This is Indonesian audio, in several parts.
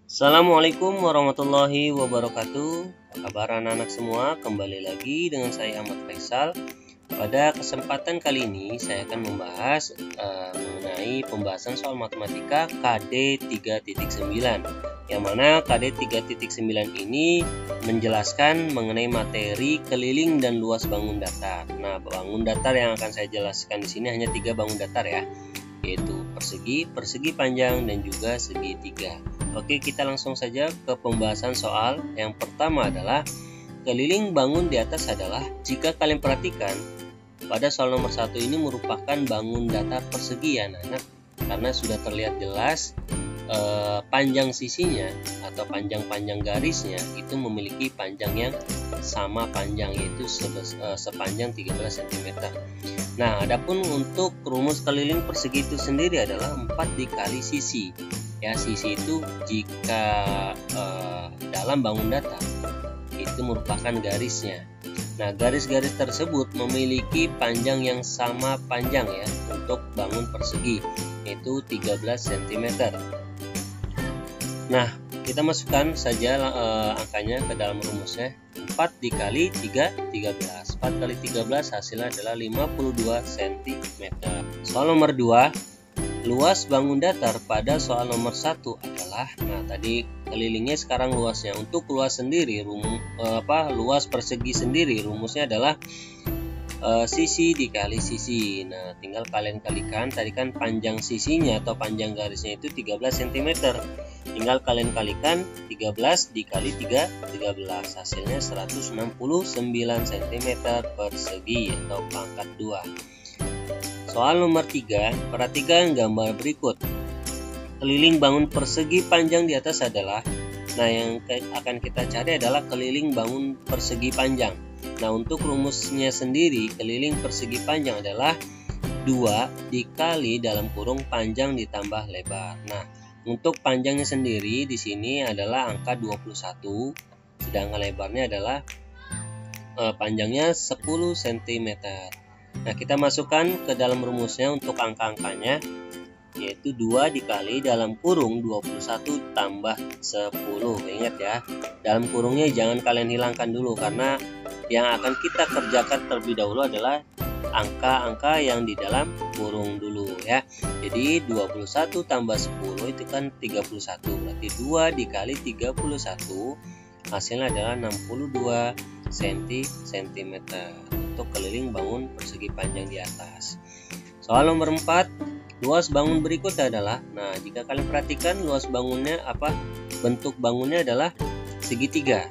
Assalamualaikum warahmatullahi wabarakatuh. Apa kabar anak-anak semua? Kembali lagi dengan saya Ahmad Faisal. Pada kesempatan kali ini saya akan membahas mengenai pembahasan soal matematika KD 3.9, yang mana KD 3.9 ini menjelaskan mengenai materi keliling dan luas bangun datar. Nah, bangun datar yang akan saya jelaskan di sini hanya 3 bangun datar ya, yaitu persegi, persegi panjang, dan juga segitiga. Oke, kita langsung saja ke pembahasan soal. Yang pertama adalah keliling bangun di atas adalah, jika kalian perhatikan pada soal nomor 1 ini merupakan bangun datar persegi ya anak-anak, karena sudah terlihat jelas panjang sisinya atau panjang-panjang garisnya itu memiliki panjang yang sama panjang, yaitu sepanjang 13 cm. Nah, adapun untuk rumus keliling persegi itu sendiri adalah 4 dikali sisi. Ya, sisi itu jika dalam bangun datar itu merupakan garisnya. Nah, garis-garis tersebut memiliki panjang yang sama panjang ya untuk bangun persegi, yaitu 13 cm. Nah, kita masukkan saja angkanya ke dalam rumusnya. 4 dikali 3, 13. 4 kali 13 hasilnya adalah 52 cm. Soal nomor 2, luas bangun datar pada soal nomor 1 adalah, nah tadi kelilingnya, sekarang luasnya. Untuk luas sendiri, luas persegi sendiri rumusnya adalah sisi dikali sisi. Nah, tinggal kalian kalikan, tadi kan panjang sisinya atau panjang garisnya itu 13 cm. Tinggal kalian kalikan 13 dikali 3, 13. Hasilnya 169 cm persegi atau pangkat 2. Soal nomor 3, perhatikan gambar berikut. Keliling bangun persegi panjang di atas adalah, nah yang akan kita cari adalah keliling bangun persegi panjang. Nah, untuk rumusnya sendiri, keliling persegi panjang adalah 2 dikali dalam kurung panjang ditambah lebar. Nah, untuk panjangnya sendiri di sini adalah angka 21, sedangkan lebarnya adalah panjangnya 10 cm. Nah, kita masukkan ke dalam rumusnya untuk angka-angkanya, yaitu 2 dikali dalam kurung 21 tambah 10. Ingat ya, dalam kurungnya jangan kalian hilangkan dulu, karena yang akan kita kerjakan terlebih dahulu adalah angka-angka yang di dalam kurung dulu ya. Jadi 21 tambah 10 itu kan 31, berarti 2 dikali 31 hasilnya adalah 62 cm untuk keliling bangun persegi panjang di atas. Soal nomor 4, luas bangun berikut adalah, nah jika kalian perhatikan luas bangunnya apa? Bentuk bangunnya adalah segitiga.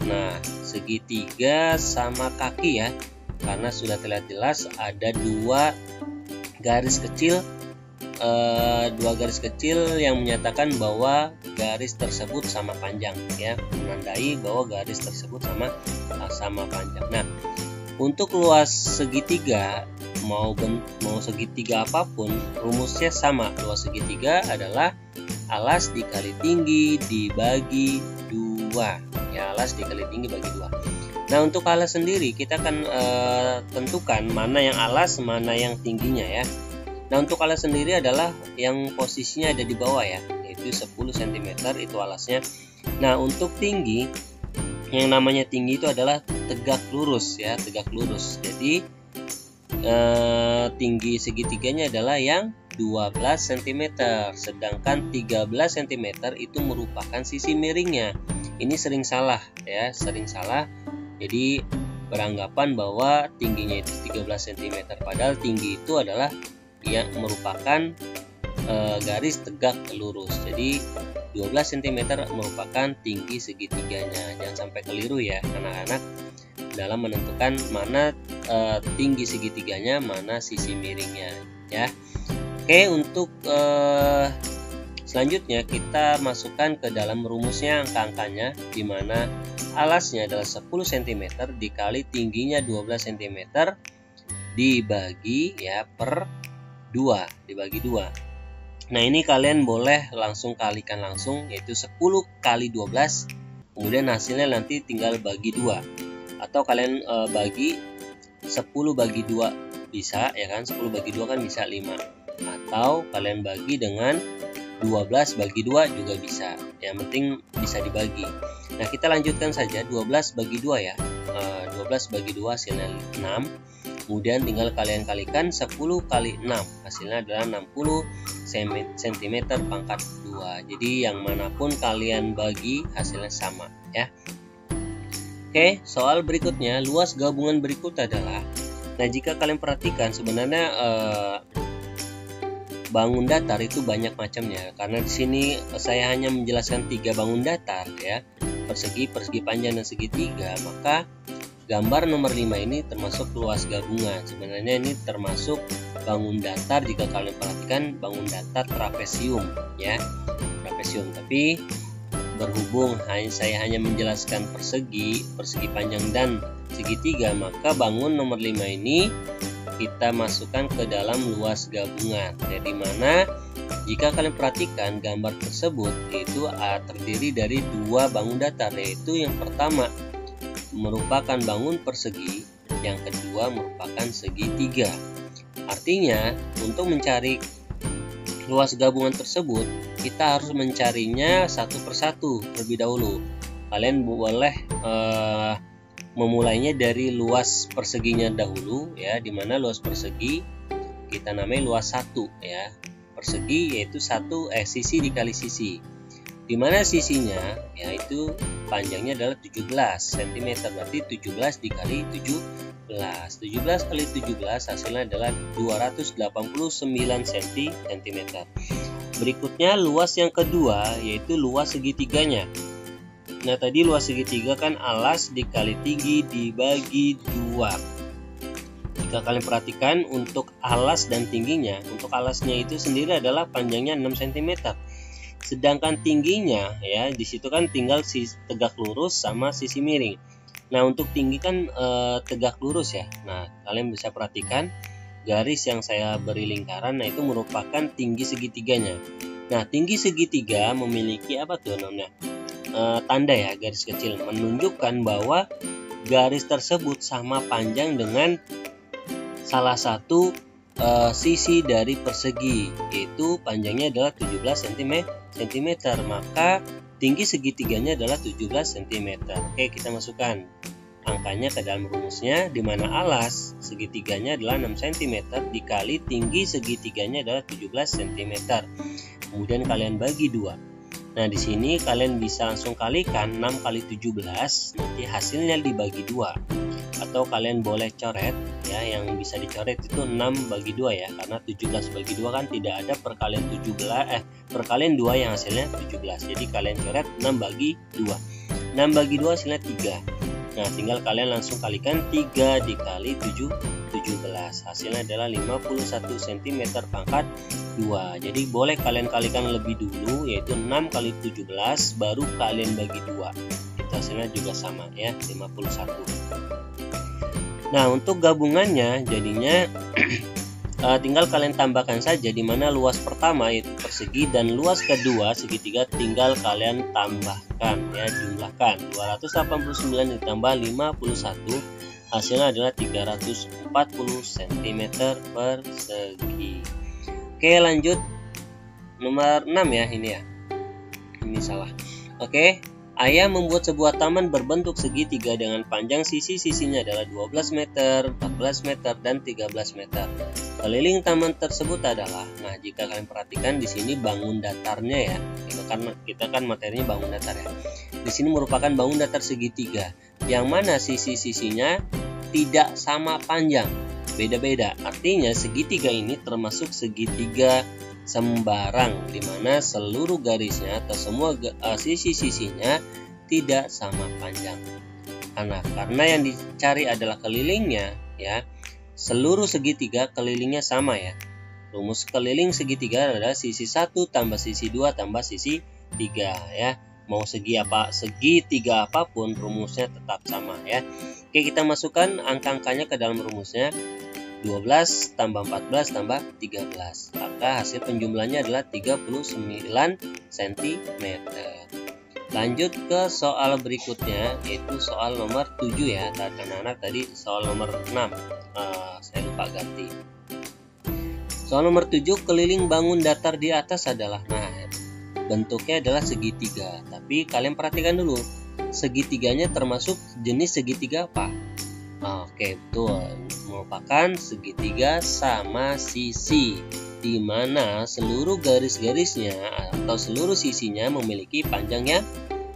Nah, segitiga sama kaki ya, karena sudah terlihat jelas ada dua garis kecil yang menyatakan bahwa garis tersebut sama panjang ya, menandai bahwa garis tersebut sama panjang. Nah, untuk luas segitiga mau segitiga apapun rumusnya sama. Luas segitiga adalah alas dikali tinggi dibagi 2 ya, alas dikali tinggi bagi 2. Nah, untuk alas sendiri kita akan tentukan mana yang alas, mana yang tingginya ya. Nah, untuk alas sendiri adalah yang posisinya ada di bawah ya, yaitu 10 cm itu alasnya. Nah, untuk tinggi, yang namanya tinggi itu adalah tegak lurus ya, tegak lurus. Jadi tinggi segitiganya adalah yang 12 cm, sedangkan 13 cm itu merupakan sisi miringnya. Ini sering salah ya, sering salah. Jadi beranggapan bahwa tingginya itu 13 cm, padahal tinggi itu adalah yang merupakan garis tegak lurus. Jadi 12 cm merupakan tinggi segitiganya. Jangan sampai keliru ya anak-anak dalam menentukan mana tinggi segitiganya, mana sisi miringnya ya. Oke, untuk selanjutnya kita masukkan ke dalam rumusnya angka-angkanya, di mana alasnya adalah 10 cm dikali tingginya 12 cm dibagi ya per 2, dibagi 2. Nah, ini kalian boleh langsung kalikan langsung, yaitu 10 kali 12, kemudian hasilnya nanti tinggal bagi 2. Atau kalian bagi 10 bagi 2 bisa ya kan, 10 bagi 2 kan bisa 5. Atau kalian bagi dengan 12 bagi 2 juga bisa. yang penting bisa dibagi. Nah, kita lanjutkan saja. 12 bagi 2 ya. 12 bagi 2 hasilnya 6. Kemudian tinggal kalian kalikan 10 kali 6, hasilnya adalah 60 cm pangkat 2. Jadi yang manapun kalian bagi hasilnya sama ya. Oke, soal berikutnya, luas gabungan berikut adalah, nah jika kalian perhatikan sebenarnya bangun datar itu banyak macamnya, karena di sini saya hanya menjelaskan 3 bangun datar ya, persegi, persegi panjang dan segitiga. Maka gambar nomor 5 ini termasuk luas gabungan. Sebenarnya ini termasuk bangun datar jika kalian perhatikan bangun datar trapesium ya, trapesium. Tapi berhubung saya hanya menjelaskan persegi, persegi panjang dan segitiga, maka bangun nomor 5 ini kita masukkan ke dalam luas gabungan. Dari mana jika kalian perhatikan gambar tersebut itu terdiri dari 2 bangun datar, yaitu yang pertama merupakan bangun persegi, yang kedua merupakan segitiga. Artinya untuk mencari luas gabungan tersebut kita harus mencarinya satu persatu terlebih dahulu. Kalian boleh memulainya dari luas perseginya dahulu ya, dimana luas persegi kita namai luas 1 ya. Persegi yaitu sisi dikali sisi, dimana sisinya yaitu panjangnya adalah 17 cm, berarti 17 dikali 17. 17 kali 17 hasilnya adalah 289 cm. Berikutnya luas yang kedua yaitu luas segitiganya. Nah, tadi luas segitiga kan alas dikali tinggi dibagi 2. Jika kalian perhatikan untuk alas dan tingginya, untuk alasnya itu sendiri adalah panjangnya 6 cm. Sedangkan tingginya ya, di situ kan tinggal sisi tegak lurus sama sisi miring. Nah, untuk tinggi kan tegak lurus ya. Nah, kalian bisa perhatikan garis yang saya beri lingkaran, nah itu merupakan tinggi segitiganya. Nah, tinggi segitiga memiliki apa tuh namanya? Tanda ya, garis kecil menunjukkan bahwa garis tersebut sama panjang dengan salah satu sisi dari persegi, yaitu panjangnya adalah 17 cm, maka tinggi segitiganya adalah 17 cm. Oke, kita masukkan angkanya ke dalam rumusnya, di mana alas segitiganya adalah 6 cm dikali tinggi segitiganya adalah 17 cm. Kemudian kalian bagi 2. Nah, di sini kalian bisa langsung kalikan 6 kali 17, nanti hasilnya dibagi 2. Atau kalian boleh coret ya, yang bisa dicoret itu 6 bagi 2 ya, karena 17 bagi 2 kan tidak ada perkalian perkalian 2 yang hasilnya 17. Jadi kalian coret 6 bagi 2. 6 bagi 2 hasilnya 3. Nah, tinggal kalian langsung kalikan 3 dikali 17. Hasilnya adalah 51 cm pangkat 2. Jadi boleh kalian kalikan lebih dulu, yaitu 6 kali 17 baru kalian bagi 2. Itu hasilnya juga sama ya, 51. Nah, untuk gabungannya jadinya tinggal kalian tambahkan saja, di mana luas pertama yaitu persegi dan luas kedua segitiga tinggal kalian tambahkan ya, jumlahkan 289 ditambah 51 hasilnya adalah 340 cm persegi. Oke, lanjut nomor 6 ya, ini ya, ini salah. Oke, Ayah membuat sebuah taman berbentuk segitiga dengan panjang sisi-sisinya adalah 12 meter, 14 meter, dan 13 meter. Keliling taman tersebut adalah, nah jika kalian perhatikan di sini bangun datarnya ya, kita kan materinya bangun datar ya. Di sini merupakan bangun datar segitiga, yang mana sisi-sisinya tidak sama panjang, beda-beda. Artinya segitiga ini termasuk segitiga sembarang, di mana seluruh garisnya atau semua sisi-sisinya tidak sama panjang. Karena yang dicari adalah kelilingnya ya. Seluruh segitiga kelilingnya sama ya. Rumus keliling segitiga adalah sisi 1 tambah sisi 2 tambah sisi 3 ya. Mau segitiga apapun rumusnya tetap sama ya. Oke, kita masukkan angka-angkanya ke dalam rumusnya. 12 tambah 14 tambah 13, maka hasil penjumlahnya adalah 39 cm. Lanjut ke soal berikutnya, yaitu soal nomor 7 ya. Anak-anak tadi soal nomor 6 saya lupa ganti. Soal nomor 7, keliling bangun datar di atas adalah, nah bentuknya adalah segitiga. Tapi kalian perhatikan dulu, segitiganya termasuk jenis segitiga apa? Oke, betul, merupakan segitiga sama sisi, di mana seluruh garis-garisnya atau seluruh sisinya memiliki panjang yang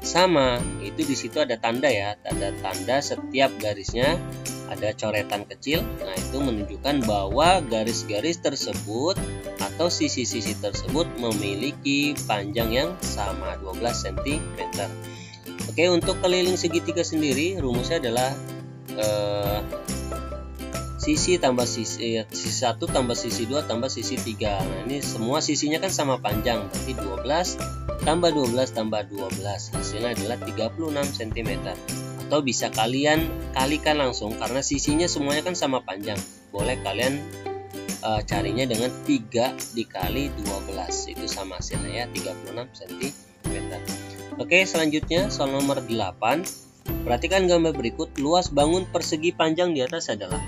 sama. Itu di situ ada tanda ya, ada tanda setiap garisnya, ada coretan kecil. Nah, itu menunjukkan bahwa garis-garis tersebut atau sisi-sisi tersebut memiliki panjang yang sama, 12 cm. Oke, untuk keliling segitiga sendiri rumusnya adalah sisi tambah sisi 1 tambah sisi 2 tambah sisi 3. Nah, ini semua sisinya kan sama panjang, berarti 12 tambah 12 tambah 12 hasilnya adalah 36 cm. Atau bisa kalian kalikan langsung karena sisinya semuanya kan sama panjang. Boleh kalian carinya dengan 3 dikali 12, itu sama hasilnya ya, 36 cm. Oke, selanjutnya soal nomor 8. Perhatikan gambar berikut, luas bangun persegi panjang di atas adalah.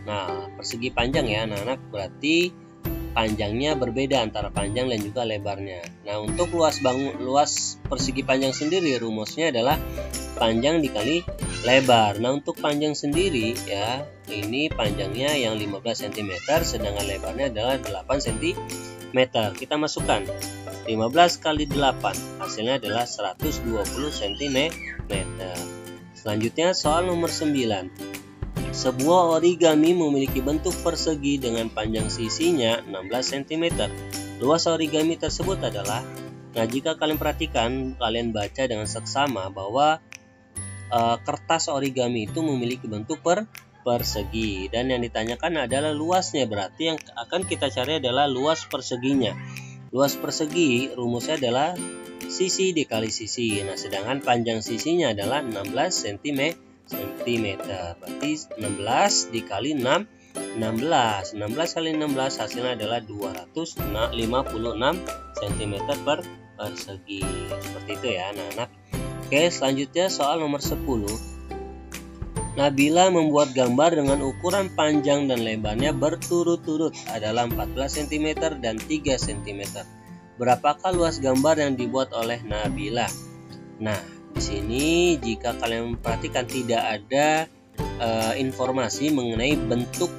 Nah, persegi panjang ya anak-anak, berarti panjangnya berbeda antara panjang dan juga lebarnya. Nah, untuk luas persegi panjang sendiri rumusnya adalah panjang dikali lebar. Nah, untuk panjang sendiri ya, ini panjangnya yang 15 cm sedangkan lebarnya adalah 8 cm. Kita masukkan 15 kali 8, hasilnya adalah 120 cm. Selanjutnya soal nomor 9. Sebuah origami memiliki bentuk persegi dengan panjang sisinya 16 cm. Luas origami tersebut adalah. Nah, jika kalian perhatikan, kalian baca dengan seksama bahwa kertas origami itu memiliki bentuk persegi, dan yang ditanyakan adalah luasnya, berarti yang akan kita cari adalah luas perseginya. Luas persegi rumusnya adalah sisi dikali sisi. Nah, sedangkan panjang sisinya adalah 16 cm. Berarti 16 dikali 6, 16. 16 kali 16 hasilnya adalah 256 cm persegi. Seperti itu ya anak-anak. Oke, selanjutnya soal nomor 10. Nabila membuat gambar dengan ukuran panjang dan lebarnya berturut-turut adalah 14 cm dan 3 cm. Berapakah luas gambar yang dibuat oleh Nabila? Nah, di sini jika kalian perhatikan tidak ada informasi mengenai bentuk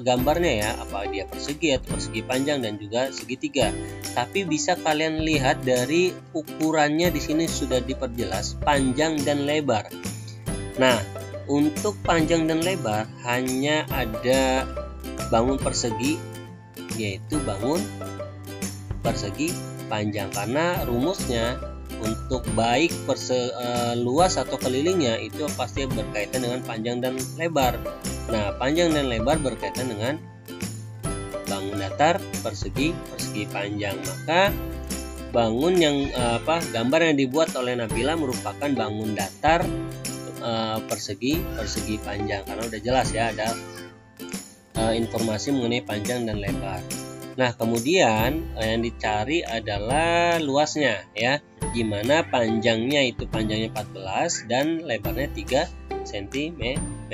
gambarnya ya, apa dia persegi atau persegi panjang dan juga segitiga. Tapi bisa kalian lihat dari ukurannya di sini sudah diperjelas panjang dan lebar. Nah, untuk panjang dan lebar hanya ada bangun persegi, yaitu bangun persegi panjang, karena rumusnya untuk baik luas atau kelilingnya itu pasti berkaitan dengan panjang dan lebar. Nah, panjang dan lebar berkaitan dengan bangun datar persegi panjang. Maka bangun yang gambar yang dibuat oleh Nabila merupakan bangun datar persegi panjang, karena udah jelas ya ada informasi mengenai panjang dan lebar. Nah, kemudian yang dicari adalah luasnya ya, gimana panjangnya itu panjangnya 14 dan lebarnya 3 cm.